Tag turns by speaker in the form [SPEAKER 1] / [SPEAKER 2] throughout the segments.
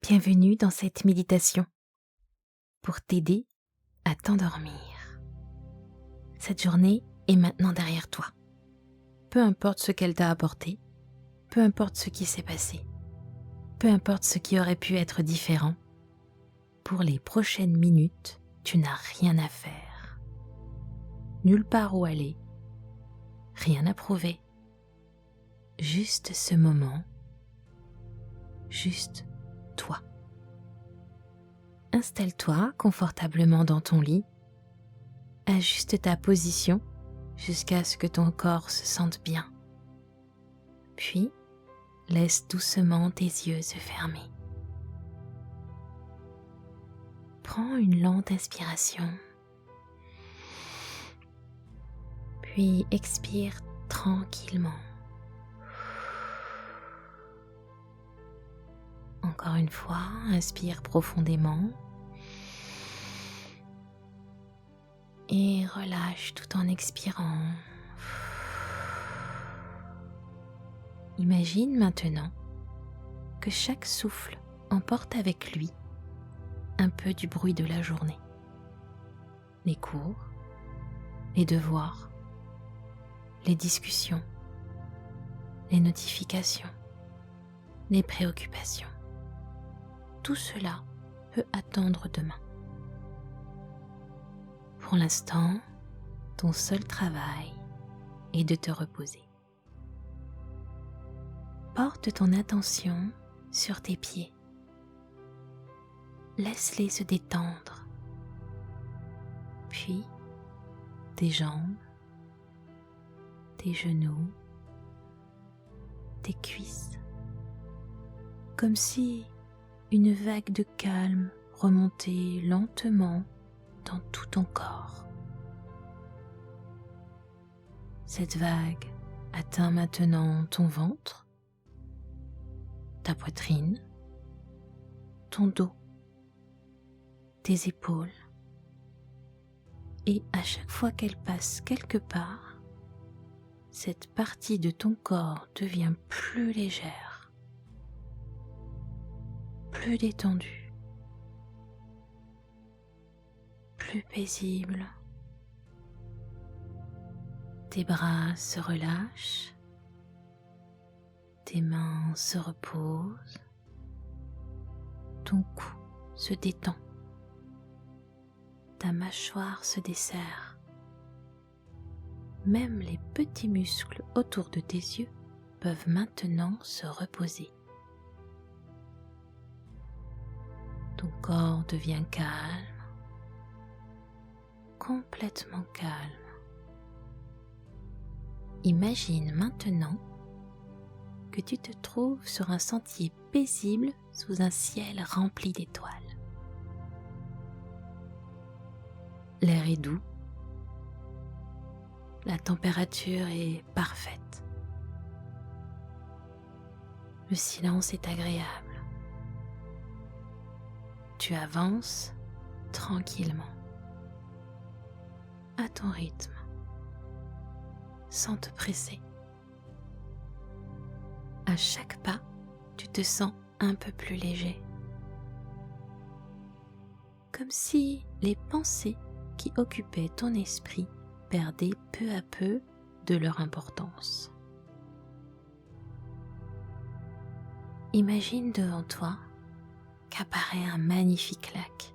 [SPEAKER 1] Bienvenue dans cette méditation pour t'aider à t'endormir. Cette journée est maintenant derrière toi. Peu importe ce qu'elle t'a apporté, peu importe ce qui s'est passé, peu importe ce qui aurait pu être différent, pour les prochaines minutes, tu n'as rien à faire. Nulle part où aller, rien à prouver. Juste ce moment, juste toi. Installe-toi confortablement dans ton lit, ajuste ta position jusqu'à ce que ton corps se sente bien. Puis, laisse doucement tes yeux se fermer. Prends une lente inspiration, puis expire tranquillement. Encore une fois, inspire profondément et relâche tout en expirant. Imagine maintenant que chaque souffle emporte avec lui un peu du bruit de la journée. Les cours, les devoirs, les discussions, les notifications, les préoccupations. Tout cela peut attendre demain. Pour l'instant, ton seul travail est de te reposer. Porte ton attention sur tes pieds. Laisse-les se détendre. Puis, tes jambes, tes genoux, tes cuisses. Comme si une vague de calme remontait lentement dans tout ton corps. Cette vague atteint maintenant ton ventre, ta poitrine, ton dos, tes épaules. Et à chaque fois qu'elle passe quelque part, cette partie de ton corps devient plus légère, plus détendue, plus paisible. Tes bras se relâchent, tes mains se reposent, ton cou se détend, ta mâchoire se desserre. Même les petits muscles autour de tes yeux peuvent maintenant se reposer. Ton corps devient calme, complètement calme. Imagine maintenant que tu te trouves sur un sentier paisible sous un ciel rempli d'étoiles. L'air est doux, la température est parfaite. Le silence est agréable. Tu avances tranquillement, à ton rythme, sans te presser. À chaque pas, tu te sens un peu plus léger. Comme si les pensées qui occupaient ton esprit perdaient peu à peu de leur importance. Imagine devant toi qu'apparaît un magnifique lac.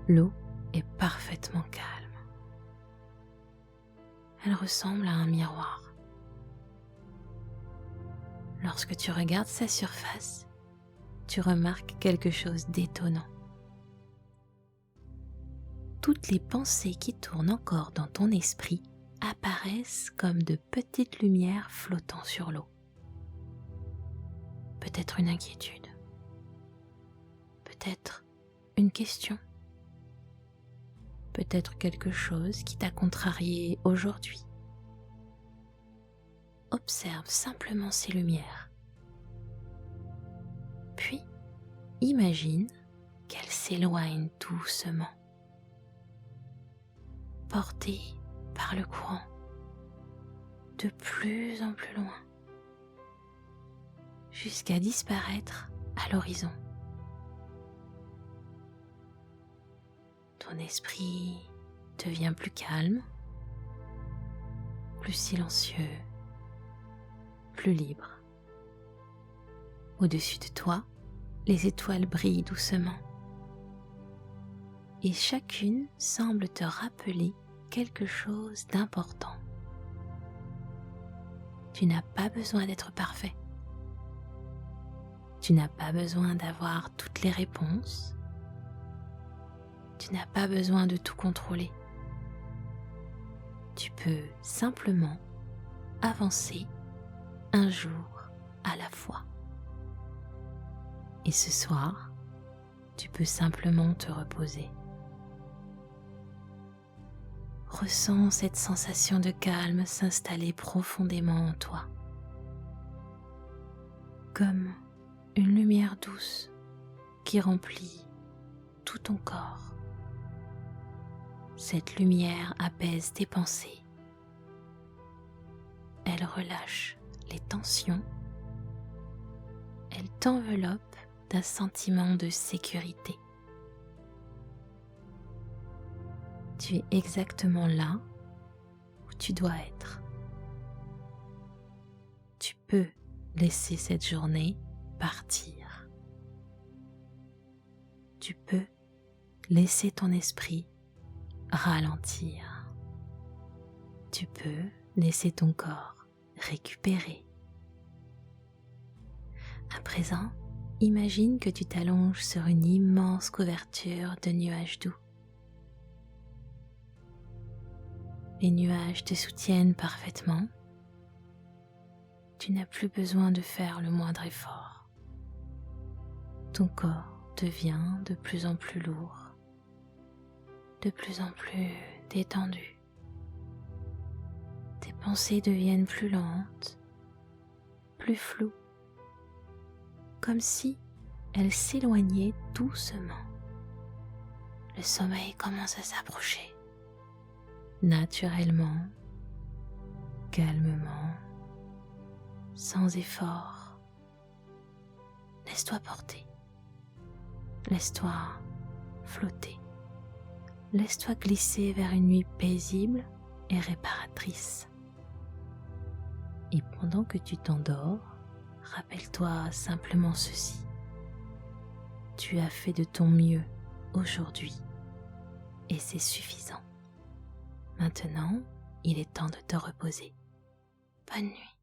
[SPEAKER 1] L'eau est parfaitement calme. Elle ressemble à un miroir. Lorsque tu regardes sa surface, tu remarques quelque chose d'étonnant. Toutes les pensées qui tournent encore dans ton esprit apparaissent comme de petites lumières flottant sur l'eau. Peut-être une inquiétude, peut-être une question, peut-être quelque chose qui t'a contrarié aujourd'hui. Observe simplement ces lumières. Puis, imagine qu'elles s'éloignent doucement, portées par le courant, de plus en plus loin, jusqu'à disparaître à l'horizon. Ton esprit devient plus calme, plus silencieux, plus libre. Au-dessus de toi, les étoiles brillent doucement et chacune semble te rappeler quelque chose d'important. Tu n'as pas besoin d'être parfait. Tu n'as pas besoin d'avoir toutes les réponses. Tu n'as pas besoin de tout contrôler. Tu peux simplement avancer un jour à la fois. Et ce soir, tu peux simplement te reposer. Ressens cette sensation de calme s'installer profondément en toi, comme une lumière douce qui remplit tout ton corps. Cette lumière apaise tes pensées. Elle relâche les tensions. Elle t'enveloppe d'un sentiment de sécurité. Tu es exactement là où tu dois être. Tu peux laisser cette journée partir. Tu peux laisser ton esprit ralentir. Tu peux laisser ton corps récupérer. À présent, imagine que tu t'allonges sur une immense couverture de nuages doux. Les nuages te soutiennent parfaitement. Tu n'as plus besoin de faire le moindre effort. Ton corps devient de plus en plus lourd, de plus en plus détendu. Tes pensées deviennent plus lentes, plus floues, comme si elles s'éloignaient doucement. Le sommeil commence à s'approcher. Naturellement, calmement, sans effort. Laisse-toi porter. Laisse-toi flotter. Laisse-toi glisser vers une nuit paisible et réparatrice. Et pendant que tu t'endors, rappelle-toi simplement ceci. Tu as fait de ton mieux aujourd'hui et c'est suffisant. Maintenant, il est temps de te reposer. Bonne nuit.